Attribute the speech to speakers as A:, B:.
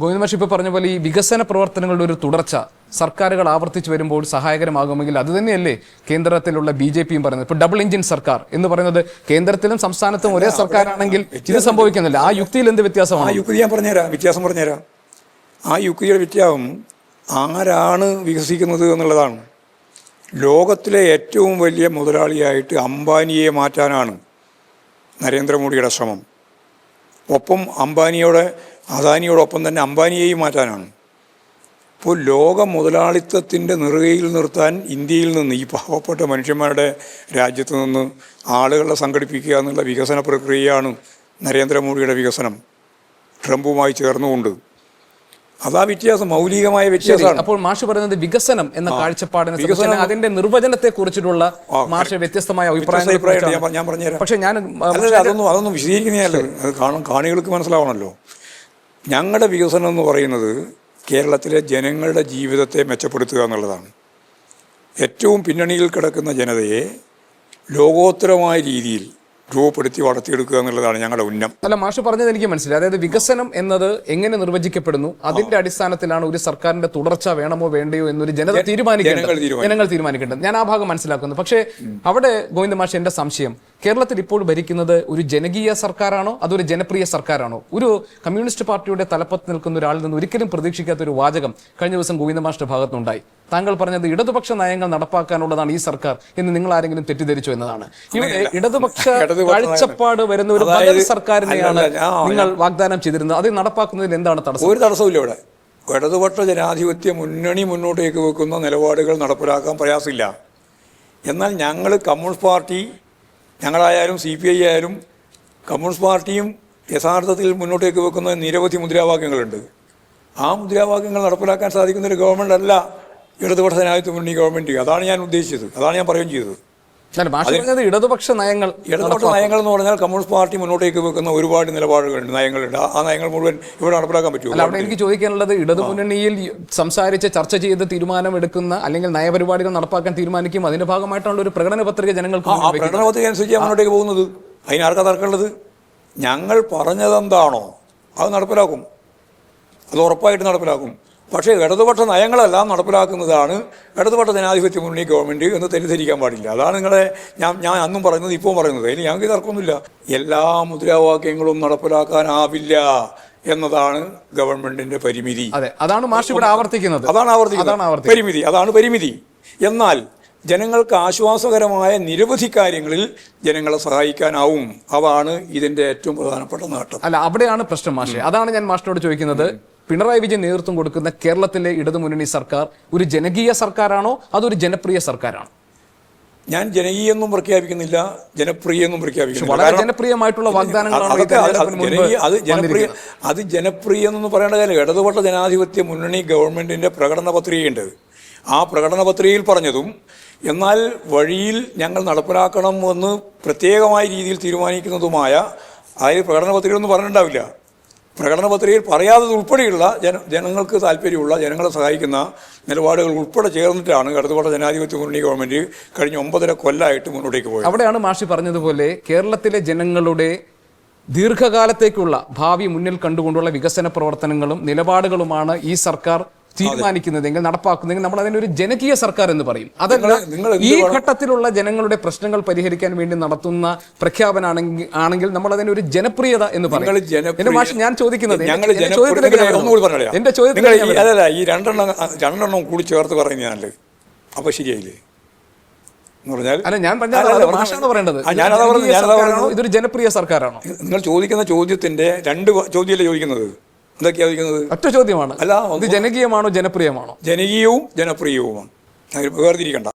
A: ഗോവിന്ദമാഷ് ഇപ്പോൾ പറഞ്ഞ പോലെ ഈ വികസന പ്രവർത്തനങ്ങളുടെ ഒരു തുടർച്ച സർക്കാരുകൾ ആവർത്തിച്ച് വരുമ്പോൾ സഹായകരമാകുമെങ്കിൽ അത് തന്നെയല്ലേ കേന്ദ്രത്തിലുള്ള BJPയും പറയുന്നത്. ഇപ്പോൾ ഡബിൾ എഞ്ചിൻ സർക്കാർ എന്ന് പറയുന്നത് കേന്ദ്രത്തിലും സംസ്ഥാനത്തും ഒരേ സർക്കാരാണെങ്കിൽ ഇത് സംഭവിക്കുന്നില്ല. ആ യുക്തിയിൽ എന്ത് വ്യത്യാസമാണ്?
B: ആ യുക്തി ഞാൻ പറഞ്ഞുതരാം, വ്യത്യാസം പറഞ്ഞുതരാം. ആ യുക്തിയുടെ വ്യത്യാസം ആരാണ് വികസിക്കുന്നത് എന്നുള്ളതാണ്. ലോകത്തിലെ ഏറ്റവും വലിയ മുതലാളിയായിട്ട് അംബാനിയെ മാറ്റാനാണ് നരേന്ദ്രമോദിയുടെ ശ്രമം. ഒപ്പം അദാനിയോടൊപ്പം തന്നെ അംബാനിയെയും മാറ്റാനാണ്. ഇപ്പോൾ ലോക മുതലാളിത്തത്തിൻ്റെ നെറുകയിൽ നിർത്താൻ ഇന്ത്യയിൽ നിന്ന്, ഈ പാവപ്പെട്ട മനുഷ്യന്മാരുടെ രാജ്യത്ത് നിന്ന് ആളുകളെ സംഘടിപ്പിക്കുക എന്നുള്ള വികസന പ്രക്രിയയാണ് നരേന്ദ്രമോദിയുടെ വികസനം, ട്രംപുമായി ചേർന്നുകൊണ്ട്. അതാ വ്യത്യാസം, മൗലികമായ വ്യത്യാസമാണ്.
A: അപ്പോൾ മാഷ് പറയുന്നത് വികസനം എന്ന കാഴ്ചപ്പാടിനെ, അതിന്റെ നിർവചനത്തെ കുറിച്ചിട്ടുള്ള മാഷ് വ്യത്യസ്തമായ അഭിപ്രായം
B: ഞാൻ പറഞ്ഞുതരാം.
A: പക്ഷേ ഞാൻ
B: അതൊന്നും വിശദീകരിക്കുന്നതല്ല, അത് കാണികൾക്ക് മനസ്സിലാവണമല്ലോ. ഞങ്ങളുടെ വികസനം എന്ന് പറയുന്നത് കേരളത്തിലെ ജനങ്ങളുടെ ജീവിതത്തെ മെച്ചപ്പെടുത്തുക എന്നുള്ളതാണ്. ഏറ്റവും പിന്നണിയിൽ കിടക്കുന്ന ജനതയെ ലോകോത്തരമായ രീതിയിൽ രൂപപ്പെടുത്തി വളർത്തിയെടുക്കുക എന്നുള്ളതാണ് ഞങ്ങളുടെ ഉന്നം.
A: അല്ല, മാഷ് പറഞ്ഞത് എനിക്ക് മനസ്സിലായി. അതായത് വികസനം എന്നത് എങ്ങനെ നിർവചിക്കപ്പെടുന്നു, അതിന്റെ അടിസ്ഥാനത്തിലാണ് ഒരു സർക്കാരിന്റെ തുടർച്ച വേണമോ വേണ്ടയോ എന്നൊരു ജനങ്ങൾ തീരുമാനിക്കേണ്ടത്. ഞാൻ ആ ഭാഗം മനസ്സിലാക്കുന്നു. പക്ഷേ അവിടെ ഗോവിന്ദ മാഷ്, എന്റെ സംശയം, കേരളത്തിൽ ഇപ്പോൾ ഭരിക്കുന്നത് ഒരു ജനകീയ സർക്കാരാണോ അതൊരു ജനപ്രിയ സർക്കാരാണോ? ഒരു കമ്മ്യൂണിസ്റ്റ് പാർട്ടിയുടെ തലപ്പത്ത് നിൽക്കുന്ന ഒരാളിൽ നിന്ന് ഒരിക്കലും പ്രതീക്ഷിക്കാത്ത ഒരു വാചകം കഴിഞ്ഞ ദിവസം ഗോവിന്ദ മാഷിന്റെ ഭാഗത്തുനിന്നുണ്ടായി. താങ്കൾ പറഞ്ഞത് ഇടതുപക്ഷ നയങ്ങൾ നടപ്പാക്കാനുള്ളതാണ് ഈ സർക്കാർ എന്ന് നിങ്ങൾ ആരെങ്കിലും തെറ്റിദ്ധരിച്ചു എന്നതാണ്. ഇവിടെ ഇടതുപക്ഷ കാഴ്ചപ്പാട് വരുന്ന ഒരു ബദൽ സർക്കാരിനെയാണ് നിങ്ങൾ വാഗ്ദാനം ചെയ്തിരുന്നത്. അത് നടപ്പാക്കുന്നതിൽ എന്താണ് തടസ്സം?
B: ഒരു തടസ്സമില്ല. ഇവിടെ ഇടതുപക്ഷ ജനാധിപത്യ മുന്നണി മുന്നോട്ടേക്ക് വെക്കുന്ന നിലപാടുകൾ നടപ്പിലാക്കാൻ പ്രയാസമില്ല. എന്നാൽ ഞങ്ങൾ കമ്മ്യൂണിസ്റ്റ് പാർട്ടി, ഞങ്ങളായാലും CPI ആയാലും കമ്മ്യൂണിസ്റ്റ് പാർട്ടിയും യഥാർത്ഥത്തിൽ മുന്നോട്ടേക്ക് വെക്കുന്ന നിരവധി മുദ്രാവാക്യങ്ങളുണ്ട്. ആ മുദ്രാവാക്യങ്ങൾ നടപ്പിലാക്കാൻ സാധിക്കുന്ന ഒരു ഗവൺമെൻറ് അല്ല ഇടതുപക്ഷ ജനാധിപത്യ മുന്നണി ഗവൺമെൻറ്. അതാണ് ഞാൻ ഉദ്ദേശിച്ചത്, അതാണ് ഞാൻ പറയുകയും ചെയ്തത്.
A: ഇടതുപക്ഷ നയങ്ങൾ
B: എന്ന് പറഞ്ഞാൽ കമ്മ്യൂണിസ്റ്റ് പാർട്ടി മുന്നോട്ടേക്ക് വെക്കുന്ന ഒരുപാട് നിലപാടുകളുണ്ട്, നയങ്ങളുണ്ട്. ആ നയങ്ങൾ മുഴുവൻ ഇവിടെ നടപ്പിലാക്കാൻ പറ്റുമോ?
A: അവിടെ എനിക്ക് ചോദിക്കാനുള്ളത്, ഇടതുമുന്നണിയിൽ സംസാരിച്ച് ചർച്ച ചെയ്ത് തീരുമാനമെടുക്കുന്ന അല്ലെങ്കിൽ നയപരിപാടികൾ നടപ്പാക്കാൻ തീരുമാനിക്കും, അതിന്റെ ഭാഗമായിട്ടുള്ള ഒരു പ്രകടന പത്രിക ജനങ്ങൾക്ക്
B: പ്രകടന പത്രിക അനുസരിച്ച് മുന്നോട്ടേക്ക് പോകുന്നത്. അതിനാർക്കാ തർക്കമുള്ളത്? ഞങ്ങൾ പറഞ്ഞതെന്താണോ അത് നടപ്പിലാക്കും, അത് ഉറപ്പായിട്ട് നടപ്പിലാക്കും. പക്ഷേ ഇടതുപക്ഷ നയങ്ങളെല്ലാം നടപ്പിലാക്കുന്നതാണ് ഇടതുപക്ഷ ജനാധിപത്യ മുന്നണി ഗവൺമെൻറ് എന്ന് തെറ്റിദ്ധരിക്കാൻ പാടില്ല. അതാണ് ഞാൻ അന്നും പറയുന്നത്, ഇപ്പോൾ പറയുന്നത്. അതിന് ഞങ്ങൾക്ക് തർക്കമൊന്നുമില്ല. എല്ലാ മുദ്രാവാക്യങ്ങളും നടപ്പിലാക്കാനാവില്ല എന്നതാണ് ഗവൺമെന്റിന്റെ പരിമിതി.
A: അതാണ് മാഷ് ഇവിടെ ആവർത്തിക്കുന്നത്.
B: അതാണ് പരിമിതി. എന്നാൽ ജനങ്ങൾക്ക് ആശ്വാസകരമായ നിരവധി കാര്യങ്ങളിൽ ജനങ്ങളെ സഹായിക്കാനാവും. അതാണ് ഇതിന്റെ ഏറ്റവും പ്രധാനപ്പെട്ട നേട്ടം.
A: അല്ല, അവിടെയാണ് പ്രശ്നം മാഷെ. അതാണ് ഞാൻ മാഷിനോട് ചോദിക്കുന്നത്. പിണറായി വിജയൻ നേതൃത്വം കൊടുക്കുന്ന കേരളത്തിലെ ഇടതുമുന്നണി സർക്കാർ ഒരു ജനകീയ സർക്കാരാണോ അതൊരു ജനപ്രിയ സർക്കാരാണോ?
B: ഞാൻ ജനകീയെന്നും പ്രഖ്യാപിക്കുന്നില്ല, ജനപ്രിയെന്നും പ്രഖ്യാപിക്കുന്നില്ല.
A: വളരെ ജനപ്രിയമായിട്ടുള്ള വാഗ്ദാനങ്ങളാണ്
B: അത് ജനപ്രിയെന്നൊന്ന് പറയേണ്ട കാര്യം. ഇടതുപക്ഷ ജനാധിപത്യ മുന്നണി ഗവൺമെന്റിന്റെ പ്രകടന പത്രികയുണ്ട്. ആ പ്രകടന പത്രികയിൽ പറഞ്ഞതും എന്നാൽ വഴിയിൽ ഞങ്ങൾ നടപ്പിലാക്കണം എന്ന് പ്രത്യേകമായ രീതിയിൽ തീരുമാനിക്കുന്നതുമായ അതായത് പ്രകടന പത്രികയൊന്നും പറഞ്ഞിട്ടുണ്ടാവില്ല. പ്രകടന പത്രികയിൽ പറയാത്തത് ഉൾപ്പെടെയുള്ള ജനങ്ങൾക്ക് താല്പര്യമുള്ള, ജനങ്ങളെ സഹായിക്കുന്ന നിലപാടുകൾ ഉൾപ്പെടെ ചേർന്നിട്ടാണ് ഇടതുപക്ഷ ജനാധിപത്യ മുന്നണി ഗവൺമെന്റ് കഴിഞ്ഞ 9.5 കൊല്ലമായിട്ട് മുന്നോട്ടേക്ക് പോയത്.
A: അവിടെയാണ് മാഷി പറഞ്ഞതുപോലെ കേരളത്തിലെ ജനങ്ങളുടെ ദീർഘകാലത്തേക്കുള്ള ഭാവി മുന്നിൽ കണ്ടുകൊണ്ടുള്ള വികസന പ്രവർത്തനങ്ങളും നിലപാടുകളുമാണ് ഈ സർക്കാർ തീരുമാനിക്കുന്നതെങ്കിൽ, നടപ്പാക്കുന്നതെങ്കിൽ നമ്മൾ അതിനൊരു ജനകീയ സർക്കാർ എന്ന് പറയും. അതല്ല, ഈ ഘട്ടത്തിലുള്ള ജനങ്ങളുടെ പ്രശ്നങ്ങൾ പരിഹരിക്കാൻ വേണ്ടി നടത്തുന്ന പ്രഖ്യാപനമാണെങ്കിൽ നമ്മൾ അതിനൊരു ജനപ്രിയത എന്ന് പറയും. ഞാൻ ചോദിക്കുന്നത് എന്റെ ചോദ്യത്തിൽ
B: ഈ രണ്ടെണ്ണം കൂടി ചേർത്ത് പറയുന്നതല്ലേ അപ്പൊ ശരിയായില്ലേ എന്ന് പറഞ്ഞാൽ?
A: അല്ല, ഞാൻ പറയേണ്ടത് ഇതൊരു ജനപ്രിയ സർക്കാരാണോ?
B: നിങ്ങൾ ചോദിക്കുന്ന ചോദ്യത്തിന്റെ 2 ചോദ്യമല്ലേ ചോദിക്കുന്നത്? എന്തൊക്കെയാ ചോദിക്കുന്നത്?
A: ഒറ്റ ചോദ്യമാണ്. അല്ല, ഇത് ജനകീയമാണോ ജനപ്രിയമാണോ?
B: ജനകീയവും ജനപ്രിയവുമാണ്. വേർതിരിക്കണ്ട.